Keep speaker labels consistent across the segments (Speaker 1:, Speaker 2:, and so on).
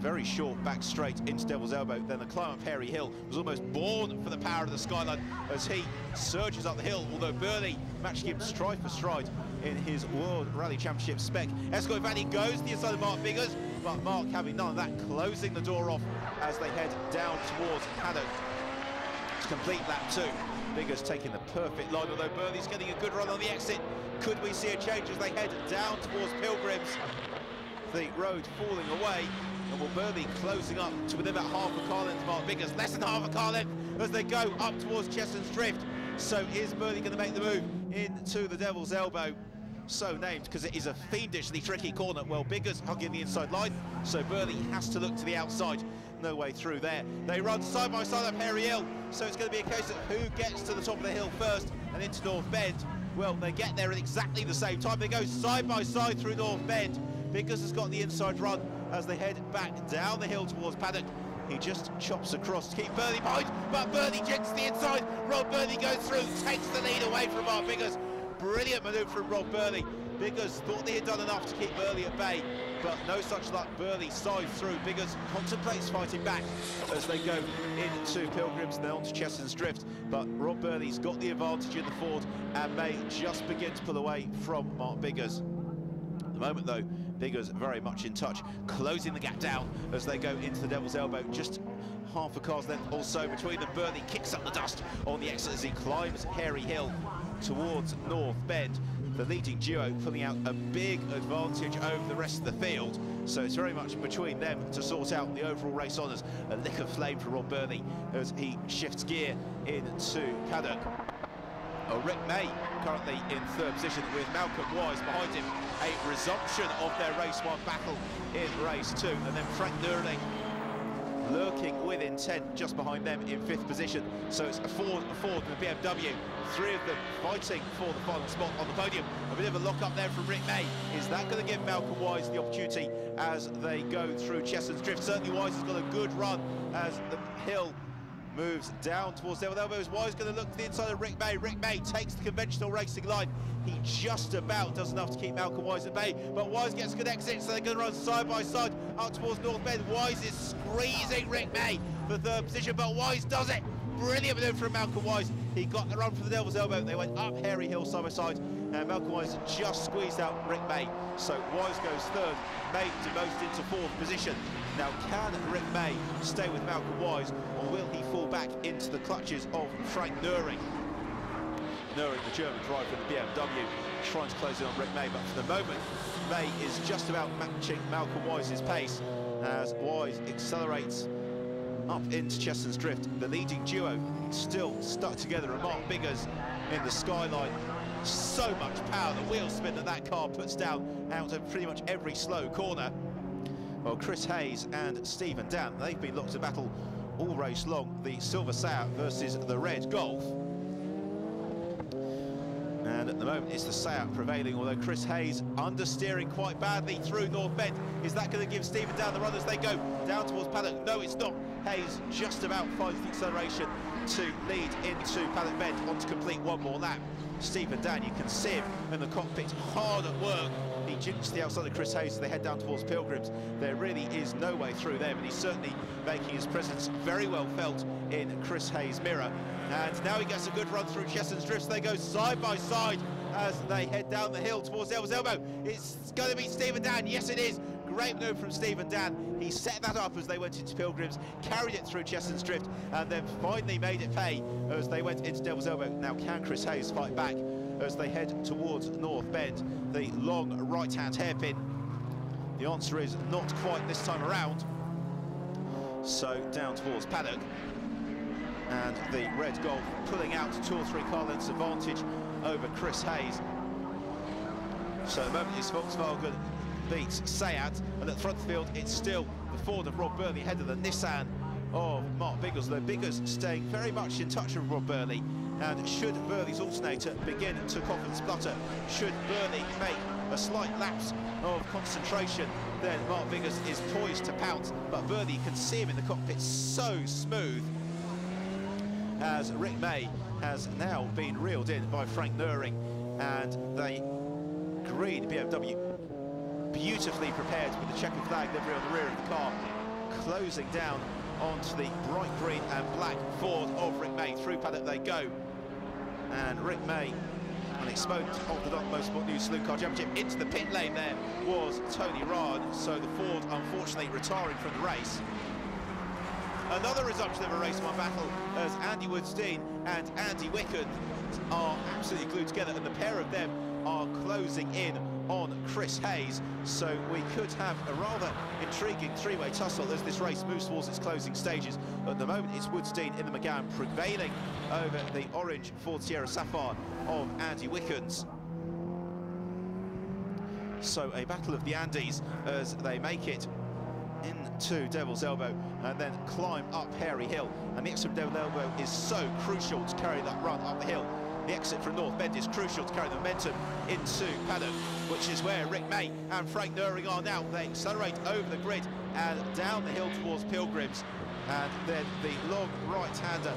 Speaker 1: very short back straight into Devil's Elbow. Then the climb up Hairy Hill was almost born for the power of the skyline as he surges up the hill, although Burley matching him stride for stride in his World Rally Championship spec. Escort Valley goes to the inside of Mark Biggers, but Mark having none of that, closing the door off as they head down towards Paddock to complete lap 2. Biggers taking the perfect line, although Burley's getting a good run on the exit. Could we see a change as they head down towards Pilgrims? The road falling away, and will Burley closing up to within about half a car length of Mark Biggers, less than half a car length as they go up towards Cheston's Drift. So is Burley going to make the move into the Devil's Elbow? So named because it is a fiendishly tricky corner. Well, Biggers hugging the inside line, so Burley has to look to the outside. No way through there. They run side by side up Hairy Hill, so it's going to be a case of who gets to the top of the hill first and into North Bend. Well, they get there at exactly the same time. They go side by side through North Bend. Biggers has got the inside run as they head back down the hill towards Paddock. He just chops across to keep Burley behind, but Burley gets the inside. Rob Burley goes through, takes the lead away from Mark Biggers. Brilliant manoeuvre from Rob Burley. Biggers thought they had done enough to keep Burley at bay, but no such luck. Burley sides through. Biggers contemplates fighting back as they go into Pilgrims and then onto Cheston's Drift. But Rob Burley's got the advantage in the Ford and may just begin to pull away from Mark Biggers. At the moment, though, Biggers very much in touch, closing the gap down as they go into the Devil's Elbow. Just half a car's length or so between them. Burley kicks up the dust on the exit as he climbs Hairy Hill towards North Bend. The leading duo pulling out a big advantage over the rest of the field, so it's very much between them to sort out the overall race honours. A lick of flame for Rob Burley as he shifts gear into Paddock. Rick May currently in third position with Malcolm Wise behind him. A resumption of their race 1 battle in race 2, and then Frank Nurling lurking with intent just behind them in 5th position. So it's a Ford and a BMW, 3 of them fighting for the final spot on the podium. A bit of a lock up there from Rick May. Is that going to give Malcolm Wise the opportunity as they go through Cheston's Drift? Certainly Wise has got a good run as the hill moves down towards Devil's Elbow. Wise going to look to the inside of Rick May. Rick May takes the conventional racing line. He just about does enough to keep Malcolm Wise at bay, but Wise gets a good exit, so they're going to run side by side up towards North Bend. Wise is squeezing Rick May for 3rd position, but Wise does it. Brilliant manoeuvre from Malcolm Wise. He got the run from the Devil's Elbow. They went up Hairy Hill side by side, and Malcolm Wise just squeezed out Rick May. So Wise goes 3rd, May demoted into 4th position. Now, can Rick May stay with Malcolm Wise, or will he fall back into the clutches of Frank Nurring? Nurring, the German driver of the BMW, trying to close in on Rick May, but for the moment, May is just about matching Malcolm Wise's pace as Wise accelerates up into Cheston's Drift. The leading duo still stuck together, and Mark Biggers in the skyline. So much power, the wheel spin that car puts down out of pretty much every slow corner. Well, Chris Hayes and Stephen Dan, they've been locked to battle all race long. The Silver Seat versus the Red Golf. And at the moment, it's the Seat prevailing, although Chris Hayes understeering quite badly through North Bend. Is that going to give Stephen Dan the run as they go down towards Paddock? No, it's not. Hayes just about finds the acceleration to lead into Paddock Bend on to complete 1 more lap. Stephen Dan, you can see him in the cockpit hard at work. He jinxed the outside of Chris Hayes as they head down towards Pilgrims. There really is no way through them, and he's certainly making his presence very well felt in Chris Hayes' mirror. And now he gets a good run through Cheston's Drift. They go side by side as they head down the hill towards Devil's Elbow. It's going to be Stephen Dan. Yes, it is. Great move from Stephen Dan. He set that up as they went into Pilgrims, carried it through Cheston's Drift, and then finally made it pay as they went into Devil's Elbow. Now, can Chris Hayes fight back as they head towards North Bend, the long right-hand hairpin? The answer is not quite this time around. So down towards Paddock, and the Red Golf pulling out 2 or 3 car lengths advantage over Chris Hayes. So at the moment, it's Volkswagen beats Seat, and at the front of the field, it's still the Ford of Rob Burley ahead of the Nissan of Mark Biggers, though Biggers staying very much in touch with Rob Burley. And should Burley's alternator begin to cough and splutter, should Burley make a slight lapse of concentration, then Mark Biggers is poised to pounce. But Burley, you can see him in the cockpit so smooth, as Rick May has now been reeled in by Frank Nurring, and the green BMW beautifully prepared with the checkered flag livery on the rear of the car. closing down onto the bright green and black Ford of Rick May. Through paddock they go, and Rick May, an exponent of the Dunlop Motorsport News Saloon Car Championship. Into the pit lane there was Tony Ryan, so the Ford unfortunately retiring from the race. Another resumption of a race one battle as Andy Woodstein and Andy Wickens are absolutely glued together, and the pair of them are closing in on Chris Hayes, so we could have a rather intriguing three-way tussle as this race moves towards its closing stages. At the moment it's Woodstein in the McGowan prevailing over the orange Ford Sierra Sapphire of Andy Wickens. So a battle of the Andes as they make it into Devil's Elbow and then climb up Hairy Hill, and the exit from Devil's Elbow is so crucial to carry that run up the hill. The exit from North Bend is crucial to carry the momentum into paddock, which is where Rick May and Frank Nuring are now. They accelerate over the grid and down the hill towards Pilgrims, and then the long right-hander,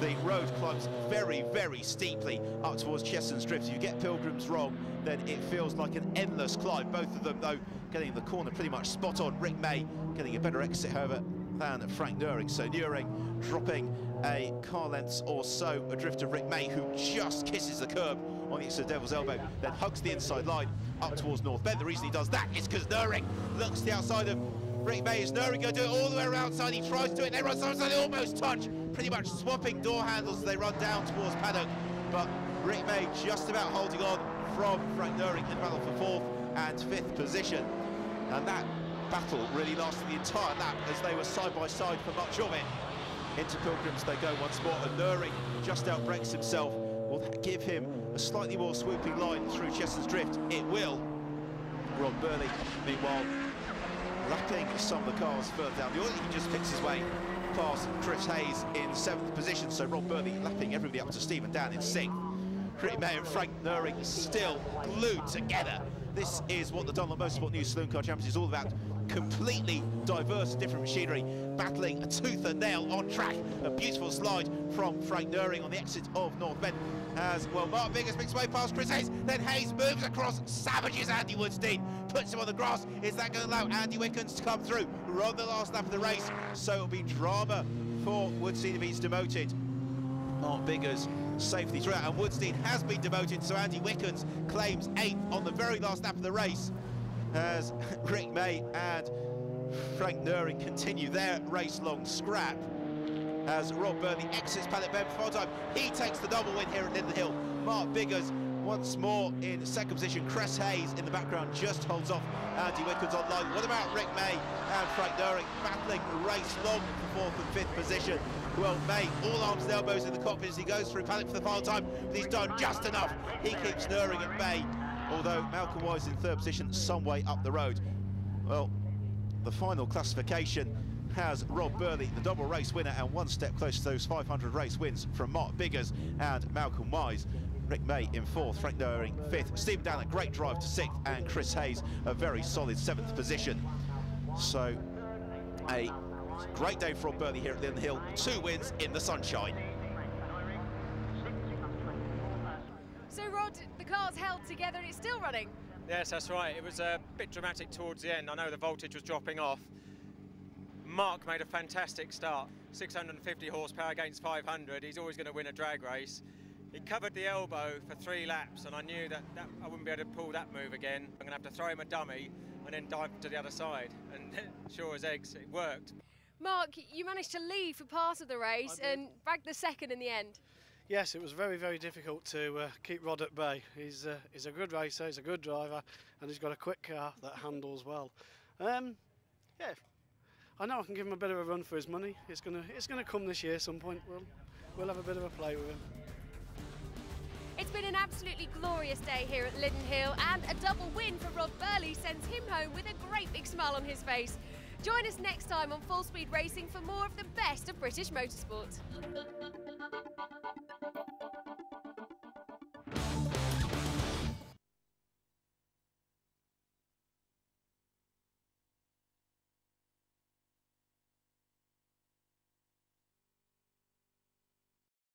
Speaker 1: the road climbs very, very steeply up towards Cheston's Drift. If you get Pilgrims wrong, then it feels like an endless climb. Both of them, though, getting the corner pretty much spot on. Rick May getting a better exit, however, than Frank Nuring. So Nuring dropping a car length or so adrift of Rick May, who just kisses the curb on the exit of Devil's Elbow, then hugs the inside line up towards North Bend. The reason he does that is because Nuring looks to the outside of Rick May. Is Nuring going to do it all the way around side? He tries to do it, they run side, they almost touch, pretty much swapping door handles as they run down towards paddock, but Rick May just about holding on from Frank Nuring in battle for 4th and 5th position. And that battle really lasted the entire lap as they were side by side for much of it. Into Pilgrims they go once more, and Nuring just outbreaks himself. Will that give him a slightly more swooping line through Cheston's Drift? It will. Rob Burley, meanwhile, lapping some of the cars further down the order. He just picks his way past Chris Hayes in 7th position, so Rob Burley lapping everybody up to Stephen Dan in 6th. Rick May and Frank Nuring still glued together. This is what the Dunlop Motorsport News Saloon Car Championship is all about. Completely diverse, different machinery, battling a tooth and nail on track. A beautiful slide from Frank Nuring on the exit of North Bend. As well, Mark Biggers makes his way past Chris Hayes, then Hayes moves across, savages Andy Woodstein, puts him on the grass. Is that going to allow Andy Wickens to come through? We're on the last lap of the race, so it'll be drama for Woodstein if he's demoted. Mark Biggers safely throughout, and Woodstein has been demoted, so Andy Wickens claims 8th on the very last lap of the race as Rick May and Frank Nuring continue their race-long scrap. As Rob Burley exits paddock bed before time, he takes the double win here at Lydden Hill. Mark Biggers once more in 2nd position. Chris Hayes in the background just holds off Andy Wickens on line. What about Rick May and Frank Nuring battling race long for 4th and 5th position? Well, May, all arms and elbows in the cockpit as he goes through paddock for the final time, but he's done just enough. He keeps Nuring at bay, although Malcolm Wise in 3rd position, some way up the road. Well, the final classification has Rob Burley, the double race winner, and one step closer to those 500 race wins from Mark Biggers and Malcolm Wise. Rick May in 4th, Frank Nuring 5th, Stephen Dan a great drive to 6th, and Chris Hayes a very solid 7th position. So a great day for Rob Burley here at Lydden Hill. 2 wins in the sunshine.
Speaker 2: So Rod, the car's held together and it's still running.
Speaker 3: Yes, that's right. It was a bit dramatic towards the end. I know the voltage was dropping off. Mark made a fantastic start. 650 horsepower against 500. He's always going to win a drag race. He covered the elbow for 3 laps, and I knew that I wouldn't be able to pull that move again. I'm going to have to throw him a dummy and then dive to the other side. And sure as eggs, it worked.
Speaker 2: Mark, you managed to lead for part of the race and bagged the 2nd in the end.
Speaker 4: Yes, it was very, very difficult to keep Rod at bay. He's a good racer, he's a good driver, and he's got a quick car that handles well. Yeah, I know I can give him a bit of a run for his money. It's gonna come this year some point. We'll have a bit of a play with him.
Speaker 2: It's been an absolutely glorious day here at Lydden Hill, and a double win for Rob Burley sends him home with a great big smile on his face. Join us next time on Full Speed Racing for more of the best of British motorsport.